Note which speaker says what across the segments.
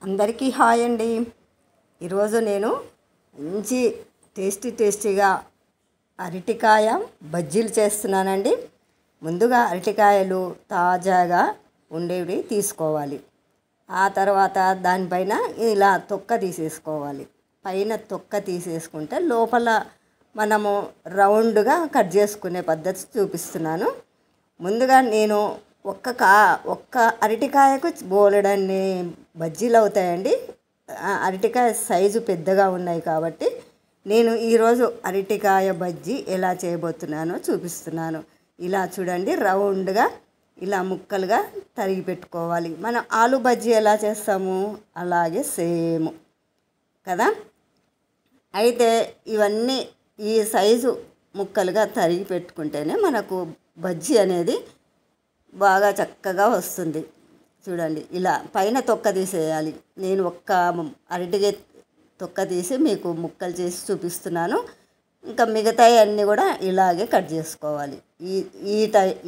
Speaker 1: అందరికీ హాయ్ అండి. ఈరోజు నేను మంచి టేస్టీగా అరటికాయ బజ్జీలు చేస్తున్నానండి. ముందుగా అరటికాయలు తాజాగా ఉండేవి తీసుకోవాలి. ఆ తర్వాత దానిపైన ఇలా తొక్క తీసేసుకోవాలి. పైన తొక్క తీసేసుకుంటే లోపల మనము రౌండ్గా కట్ చేసుకునే పద్ధతి చూపిస్తున్నాను. ముందుగా నేను ఒక్క అరటికాయకు బోలెడన్ని బజ్జీలు అవుతాయండి. అరటికాయ సైజు పెద్దగా ఉన్నాయి కాబట్టి నేను ఈరోజు అరటికాయ బజ్జీ ఎలా చేయబోతున్నానో చూపిస్తున్నాను. ఇలా చూడండి, రౌండ్గా ఇలా ముక్కలుగా తరిగి పెట్టుకోవాలి. మనం ఆలు బజ్జీ ఎలా చేస్తాము అలాగే సేమ్ కదా. అయితే ఇవన్నీ ఈ సైజు ముక్కలుగా తరిగి పెట్టుకుంటేనే మనకు బజ్జీ అనేది బాగా చక్కగా వస్తుంది. చూడండి, ఇలా పైన తొక్క తీసేయాలి. నేను ఒక్క అరటికాయ తొక్క తీసి మీకు ముక్కలు చేసి చూపిస్తున్నాను. ఇంకా మిగతాయి అన్నీ కూడా ఇలాగే కట్ చేసుకోవాలి.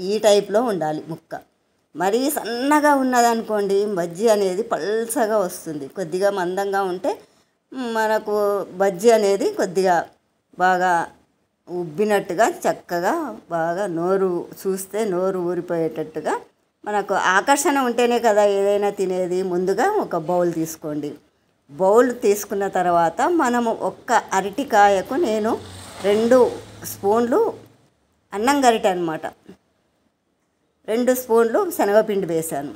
Speaker 1: ఈ టైప్లో ఉండాలి ముక్క. మరీ సన్నగా ఉన్నదనుకోండి బజ్జీ అనేది పల్చగా వస్తుంది. కొద్దిగా మందంగా ఉంటే మనకు బజ్జీ అనేది కొద్దిగా బాగా ఉబ్బినట్టుగా చక్కగా బాగా చూస్తే నోరు ఊరిపోయేటట్టుగా మనకు ఆకర్షణ ఉంటేనే కదా ఏదైనా తినేది. ముందుగా ఒక బౌల్ తీసుకోండి. బౌల్ తీసుకున్న తర్వాత మనము ఒక్క అరటికాయకు నేను 2 స్పూన్లు అన్నం గరిటె అనమాట, 2 స్పూన్లు శనగపిండి వేసాను.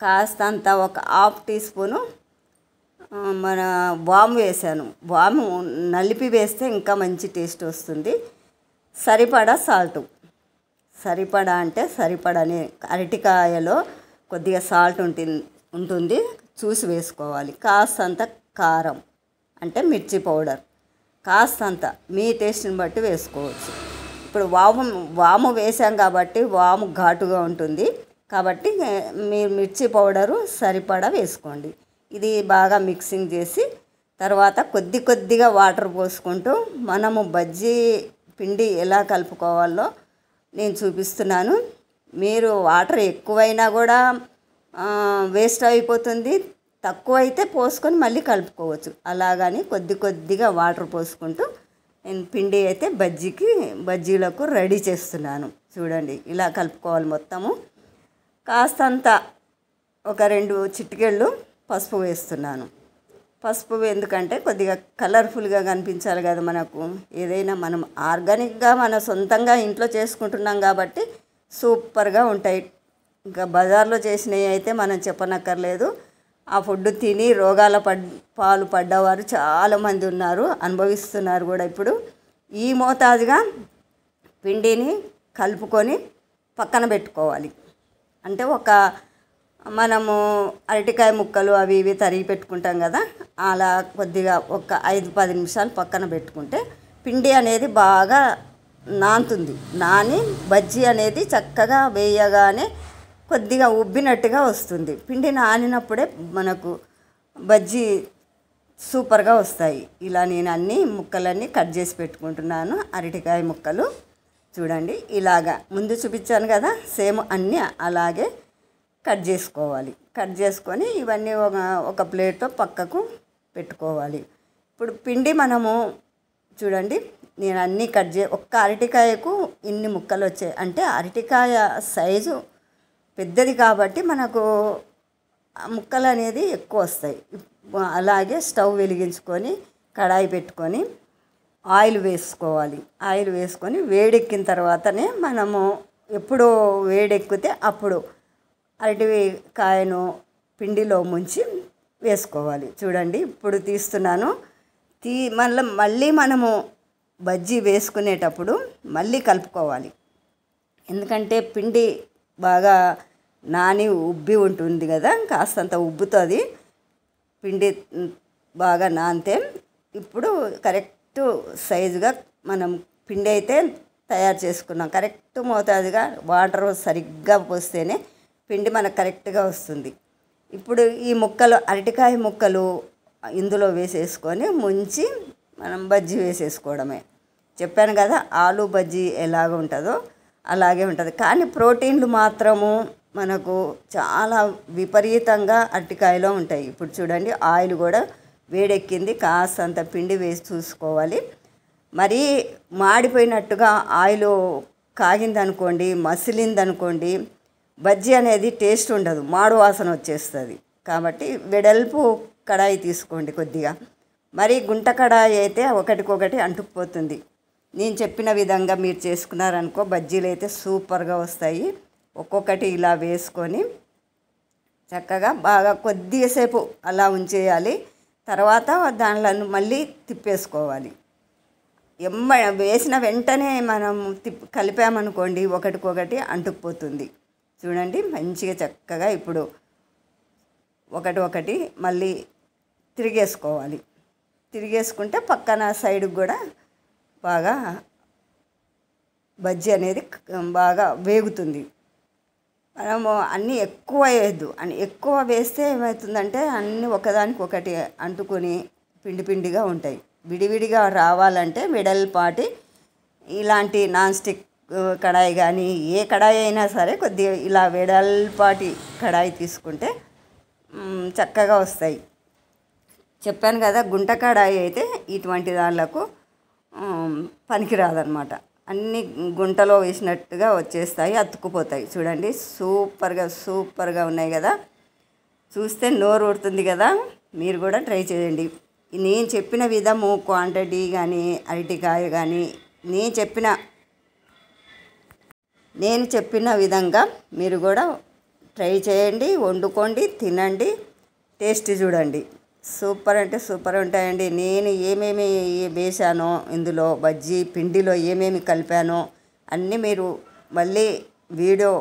Speaker 1: కాస్తంత ఒక 1/2 టీ స్పూను మన వాము వేసాను. వాము నలిపి వేస్తే ఇంకా మంచి టేస్ట్ వస్తుంది. సరిపడా సాల్టు, సరిపడా అంటే సరిపడని, అరటికాయలో కొద్దిగా సాల్ట్ ఉంటుంది చూసి వేసుకోవాలి. కాస్తంత కారం అంటే మిర్చి పౌడర్, కాస్తంత మీ టేస్ట్ని బట్టి వేసుకోవచ్చు. ఇప్పుడు వాము వేసాం కాబట్టి వాము ఘాటుగా ఉంటుంది కాబట్టి మీరు మిర్చి పౌడరు సరిపడా వేసుకోండి. ఇది బాగా మిక్సింగ్ చేసి తర్వాత కొద్దిగా వాటర్ పోసుకుంటూ మనము బజ్జీ పిండి ఎలా కలుపుకోవాలో నేను చూపిస్తున్నాను. మీరు వాటర్ ఎక్కువైనా కూడా వేస్ట్ అయిపోతుంది, తక్కువైతే పోసుకొని మళ్ళీ కలుపుకోవచ్చు. అలాగని కొద్దిగా వాటర్ పోసుకుంటూ నేను పిండి అయితే బజ్జీలకు రెడీ చేస్తున్నాను. చూడండి, ఇలా కలుపుకోవాలి మొత్తము. కాస్తంత ఒక 2 చిటికెళ్ళు పసుపు వేస్తున్నాను. పసుపు ఎందుకంటే కొద్దిగా కలర్ఫుల్గా కనిపించాలి కదా మనకు. ఏదైనా మనం ఆర్గానిక్గా మన సొంతంగా ఇంట్లో చేసుకుంటున్నాం కాబట్టి సూపర్గా ఉంటాయి. ఇంకా బజార్లో చేసినవి అయితే మనం చెప్పనక్కర్లేదు. ఆ ఫుడ్ తిని రోగాల పాలు పడ్డవారు చాలామంది ఉన్నారు, అనుభవిస్తున్నారు కూడా. ఇప్పుడు ఈ మోతాదుగా పిండిని కలుపుకొని పక్కన పెట్టుకోవాలి. అంటే మనము అరటికాయ ముక్కలు అవి ఇవి తరిగి పెట్టుకుంటాం కదా, అలా కొద్దిగా ఒక 5-10 నిమిషాలు పక్కన పెట్టుకుంటే పిండి అనేది బాగా నాని బజ్జీ అనేది చక్కగా వేయగానే కొద్దిగా ఉబ్బినట్టుగా వస్తుంది. పిండి నానినప్పుడే మనకు బజ్జీ సూపర్గా వస్తాయి. ఇలా నేను అన్ని ముక్కలన్నీ కట్ చేసి పెట్టుకుంటున్నాను. అరటికాయ ముక్కలు చూడండి, ఇలాగా ముందు చూపించాను కదా, సేమ్ అన్నీ అలాగే కట్ చేసుకోవాలి. కట్ చేసుకొని ఇవన్నీ ఒక ప్లేట్లో పక్కకు పెట్టుకోవాలి. ఇప్పుడు పిండి మనము చూడండి, నేను అన్నీ ఒక్క అరటికాయకు ఇన్ని ముక్కలు వచ్చాయి. అంటే అరటికాయ సైజు పెద్దది కాబట్టి మనకు ముక్కలు అనేది ఎక్కువ వస్తాయి. అలాగే స్టవ్ వెలిగించుకొని కడాయి పెట్టుకొని ఆయిల్ వేసుకోవాలి. ఆయిల్ వేసుకొని వేడెక్కిన తర్వాతనే మనము ఎప్పుడు వేడెక్కితే అప్పుడు అరటికాయను పిండిలో ముంచి వేసుకోవాలి. చూడండి, ఇప్పుడు తీస్తున్నాను. మళ్ళీ మనము బజ్జీ వేసుకునేటప్పుడు మళ్ళీ కలుపుకోవాలి. ఎందుకంటే పిండి బాగా నాని ఉబ్బి ఉంటుంది కదా, కాస్తంత ఉబ్బుతుంది పిండి బాగా నానితే. ఇప్పుడు కరెక్ట్ సైజుగా మనం పిండి అయితే తయారు చేసుకున్నాం. కరెక్ట్ మోతాదుగా వాటర్ సరిగ్గా పోస్తేనే పిండి మనకు కరెక్ట్గా వస్తుంది. ఇప్పుడు ఈ అరటికాయ ముక్కలు ఇందులో వేసేసుకొని ముంచి మనం బజ్జీ వేసేసుకోవడమే. చెప్పాను కదా, ఆలు బజ్జీ ఎలాగ ఉంటుందో అలాగే ఉంటుంది. కానీ ప్రోటీన్లు మాత్రము మనకు చాలా విపరీతంగా అరటికాయలో ఉంటాయి. ఇప్పుడు చూడండి ఆయిల్ కూడా వేడెక్కింది, కాస్తంత పిండి వేసి చూసుకోవాలి. మరీ మాడిపోయినట్టుగా ఆయిల్ కాగిందనుకోండి, మసిలిందనుకోండి, బజ్జీ అనేది టేస్ట్ ఉండదు, మాడు వాసన వచ్చేస్తుంది. కాబట్టి వెడల్పు కడాయి తీసుకోండి కొద్దిగా. మరి గుంట కడాయి అయితే ఒకటికొకటి అంటుకుపోతుంది. నేను చెప్పిన విధంగా మీరు చేసుకున్నారనుకో బజ్జీలు అయితే సూపర్గా వస్తాయి. ఒక్కొక్కటి ఇలా వేసుకొని చక్కగా బాగా కొద్దిసేపు అలా ఉంచేయాలి. తర్వాత దానిలో మళ్ళీ తిప్పేసుకోవాలి. వేసిన వెంటనే మనం కలిపామనుకోండి ఒకటికొకటి అంటుకుపోతుంది. చూడండి మంచిగా చక్కగా ఇప్పుడు ఒకటి మళ్ళీ తిరిగేసుకోవాలి. తిరిగేసుకుంటే పక్కన సైడ్కి కూడా బాగా బజ్జీ అనేది బాగా వేగుతుంది. మనము అన్నీ ఎక్కువ వేయద్దు, అని ఎక్కువ వేస్తే ఏమవుతుందంటే అన్నీ ఒకదానికి ఒకటి అంటుకొని పిండి పిండిగా ఉంటాయి. విడివిడిగా రావాలంటే వెడల్పాటి ఇలాంటి నాన్ స్టిక్ కడాయి కానీ ఏ కడాయి అయినా సరే కొద్దిగా ఇలా వెడల్పాటి కడాయి తీసుకుంటే చక్కగా వస్తాయి. చెప్పాను కదా, గుంట కడాయి అయితే ఇటువంటి దానిలకు పనికిరాదనమాట. అన్నీ గుంటలో వేసినట్టుగా వచ్చేస్తాయి, అతుక్కుపోతాయి. చూడండి సూపర్గా ఉన్నాయి కదా, చూస్తే నోరు ఊరుతుంది కదా. మీరు కూడా ట్రై చేయండి. నేను చెప్పిన విధము క్వాంటిటీ కానీ అరటికాయ కానీ నేను చెప్పిన విధంగా మీరు కూడా ట్రై చేయండి, వండుకోండి, తినండి, టేస్ట్ చూడండి. సూపర్ అంటే సూపర్ ఉంటాయండి. నేను ఏమేమి వేసానో ఇందులో బజ్జీ పిండిలో ఏమేమి కలిపానో అన్నీ మీరు మళ్ళీ వీడియో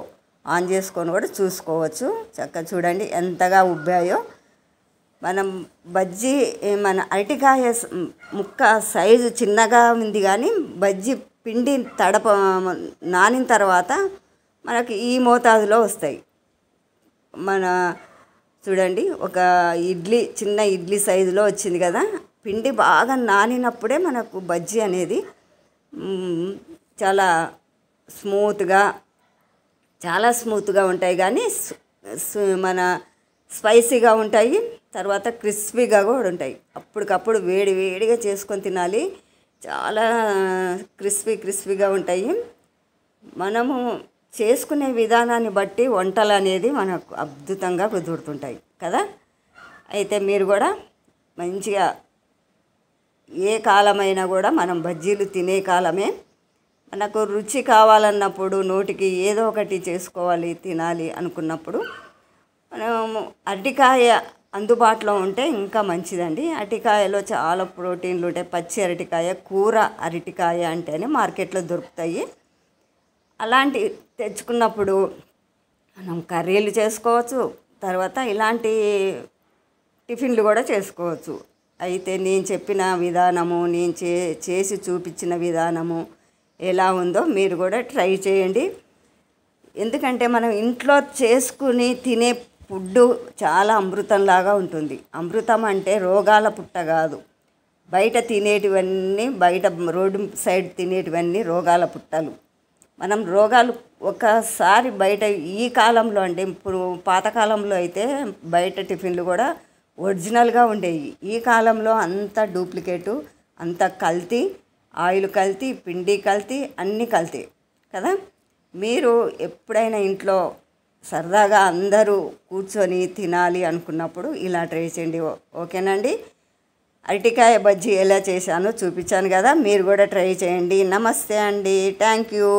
Speaker 1: ఆన్ చేసుకొని కూడా చూసుకోవచ్చు. చక్కగా చూడండి ఎంతగా ఉబ్బాయో. మనం బజ్జీ మన అరటికాయ ముక్క సైజు చిన్నగా ఉంది కానీ బజ్జీ పిండి నానిన తర్వాత మనకి ఈ మోతాదులో వస్తాయి. మన చూడండి ఒక చిన్న ఇడ్లీ సైజులో వచ్చింది కదా. పిండి బాగా నానినప్పుడే మనకు బజ్జీ అనేది చాలా స్మూత్గా ఉంటాయి, కానీ మన స్పైసీగా ఉంటాయి, తర్వాత క్రిస్పీగా కూడా ఉంటాయి. అప్పటికప్పుడు వేడిగా చేసుకొని తినాలి, చాలా క్రిస్పీగా ఉంటాయి. మనము చేసుకునే విధానాన్ని బట్టి వంటలు అనేది మనకు అద్భుతంగా కుదురుతుంటాయి కదా. అయితే మీరు కూడా మంచిగా ఏ కాలమైనా కూడా మనం బజ్జీలు తినే కాలమే. మనకు రుచి కావాలన్నప్పుడు నోటికి ఏదో ఒకటి చేసుకోవాలి, తినాలి అనుకున్నప్పుడు మనం అరటికాయ అందుబాటులో ఉంటే ఇంకా మంచిదండి. అరటికాయలో చాలా ప్రోటీన్లు ఉంటాయి. పచ్చి అరటికాయ, కూర అరటికాయ అంటేనే మార్కెట్లో దొరుకుతాయి. అలాంటి తెచ్చుకున్నప్పుడు మనం కర్రీలు చేసుకోవచ్చు, తర్వాత ఇలాంటి టిఫిన్లు కూడా చేసుకోవచ్చు. అయితే నేను చెప్పిన విధానము, నేను చేసి చూపించిన విధానము ఎలా ఉందో మీరు కూడా ట్రై చేయండి. ఎందుకంటే మనం ఇంట్లో చేసుకుని తినే ఫుడ్డు చాలా అమృతంలాగా ఉంటుంది. అమృతం అంటే రోగాల పుట్ట కాదు. బయట తినేటివన్నీ, బయట రోడ్డు సైడ్ తినేటివన్నీ రోగాల పుట్టలు. మనం రోగాలు ఒకసారి బయట ఈ కాలంలో అంటే ఇప్పుడు పాతకాలంలో అయితే బయట టిఫిన్లు కూడా ఒరిజినల్గా ఉండేవి. ఈ కాలంలో అంతా డూప్లికేటు, అంతా కల్తీ, ఆయిల్ కల్తీ, పిండి కల్తీ, అన్నీ కల్తీ కదా. మీరు ఎప్పుడైనా ఇంట్లో సరదాగా అందరూ కూర్చొని తినాలి అనుకున్నప్పుడు ఇలా ట్రై చేయండి. ఓకేనండి. అరటికాయ బజ్జీ ఎలా చేశానో చూపించాను కదా, మీరు కూడా ట్రై చేయండి. నమస్తే అండి, థ్యాంక్ యూ.